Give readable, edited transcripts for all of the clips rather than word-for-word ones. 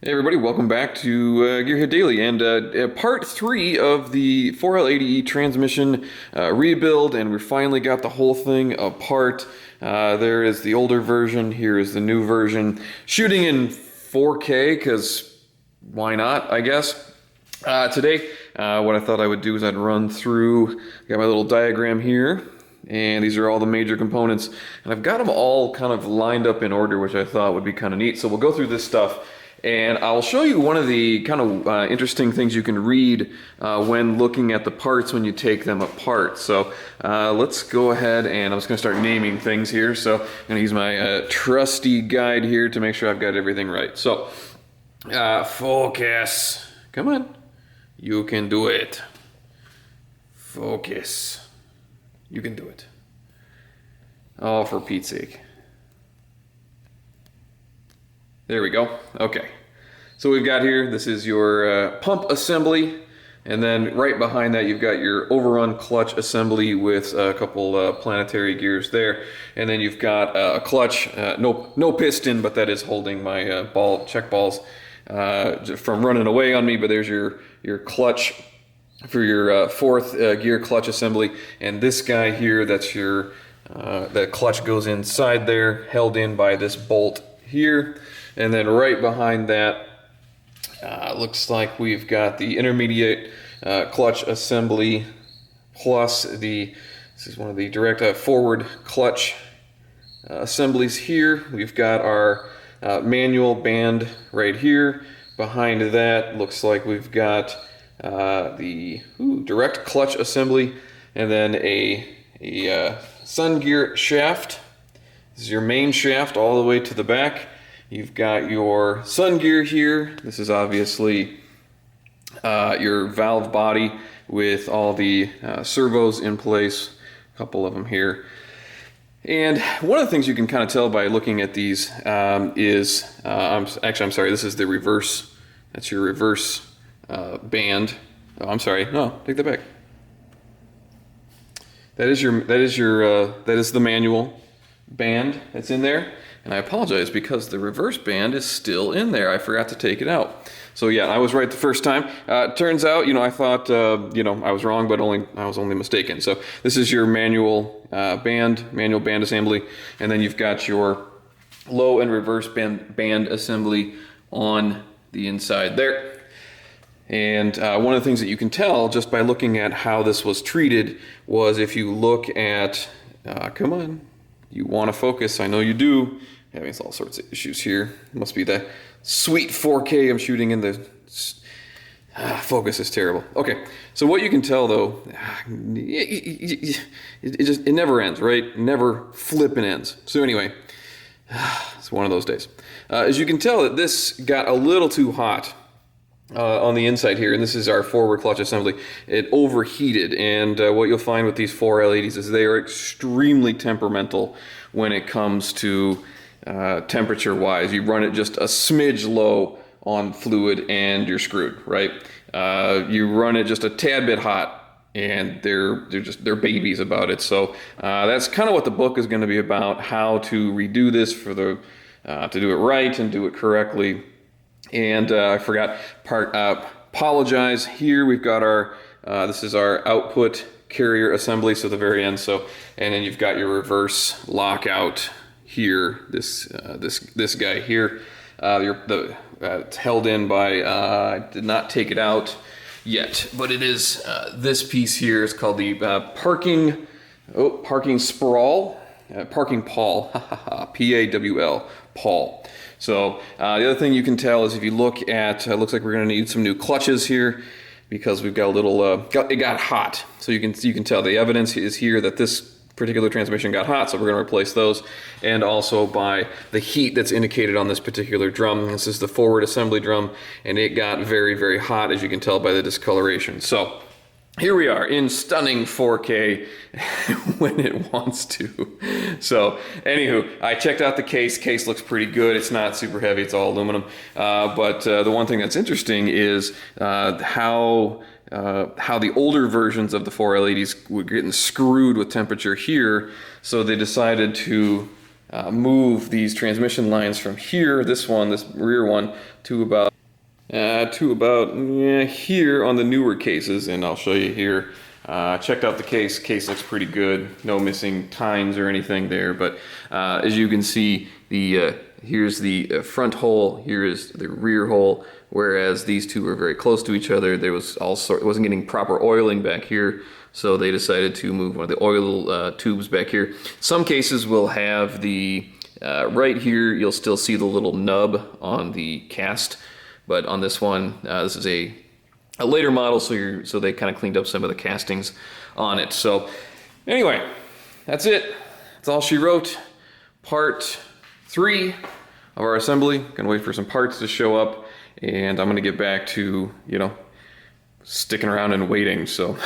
Hey everybody, welcome back to Gearheaddaily and part 3 of the 4L80E transmission rebuild, and we finally got the whole thing apart. There is the older version, here is the new version, shooting in 4K because why not, I guess. Today, what I thought I would do is I'd run through, got my little diagram here, and these are all the major components, and I've got them all kind of lined up in order, which I thought would be kind of neat. So we'll go through this stuff. And I'll show you one of the kind of interesting things you can read when looking at the parts when you take them apart. So let's go ahead and I'm just going to start naming things here. So I'm going to use my trusty guide here to make sure I've got everything right. So focus. Come on. You can do it. Focus. You can do it. Oh, for Pete's sake. There we go. Okay. So we've got here, this is your pump assembly, and then right behind that you've got your overrun clutch assembly with a couple planetary gears there, and then you've got a clutch, no piston, but that is holding my check balls from running away on me. But there's your clutch for your fourth gear clutch assembly, and this guy here, that's your the clutch goes inside there, held in by this bolt here. And then right behind that, looks like we've got the intermediate clutch assembly plus this is one of the direct forward clutch assemblies here. We've got our manual band right here. Behind that looks like we've got the direct clutch assembly, and then a sun gear shaft. This is your main shaft all the way to the back. You've got your sun gear here. This is obviously your valve body with all the servos in place, a couple of them here. And one of the things you can kind of tell by looking at these is, I'm sorry, this is the reverse. That's your reverse band. Oh, I'm sorry, no, take that back. That is the manual band that's in there. And I apologize because the reverse band is still in there. I forgot to take it out. So yeah, I was right the first time. Turns out, I thought, I was wrong, but I was only mistaken. So this is your manual band assembly, and then you've got your low and reverse band assembly on the inside there. And one of the things that you can tell just by looking at how this was treated was if you look at, come on, you want to focus, I know you do. Having all sorts of issues here. Must be the sweet 4K I'm shooting in. The focus is terrible. Okay, so what you can tell though, it never ends, right? Never flipping ends. So anyway, it's one of those days. As you can tell, that this got a little too hot on the inside here, and this is our forward clutch assembly. It overheated, and what you'll find with these 4L80s is they are extremely temperamental when it comes to temperature wise. You run it just a smidge low on fluid and you're screwed, right? You run it just a tad bit hot and they're babies about it. So that's kind of what the book is going to be about, how to redo this for to do it right and do it correctly. And I forgot apologize. Here we've got our this is our output carrier assembly, so the very end. So, and then you've got your reverse lockout here. This guy here. It's held in by. I did not take it out yet, but it is this piece here. It's called the parking sprawl, parking pawl, P-A-W-L, pawl. So the other thing you can tell is if you look at, looks like we're going to need some new clutches here because we've got a little, it got hot. So you can tell the evidence is here that this particular transmission got hot, so we're going to replace those. And also by the heat that's indicated on this particular drum. This is the forward assembly drum, and it got very, very hot, as you can tell by the discoloration. So here we are in stunning 4K when it wants to. So anywho, I checked out the case. Case looks pretty good. It's not super heavy. It's all aluminum. But the one thing that's interesting is how the older versions of the 4L80s were getting screwed with temperature here. So they decided to move these transmission lines from here, this rear one, to about to about here on the newer cases, and I'll show you here. Checked out the case. Case looks pretty good. No missing tines or anything there. But as you can see, here's the front hole. Here is the rear hole. Whereas these two are very close to each other. There was it wasn't getting proper oiling back here, so they decided to move one of the oil tubes back here. Some cases will have the right here. You'll still see the little nub on the cast, but on this one, this is a later model, so they kind of cleaned up some of the castings on it. So anyway, that's it. That's all she wrote. Part 3 of our assembly. Gonna wait for some parts to show up, and I'm gonna get back to, sticking around and waiting. So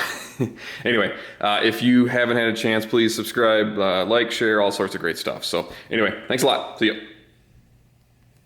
anyway, if you haven't had a chance, please subscribe, like, share, all sorts of great stuff. So anyway, thanks a lot. See ya.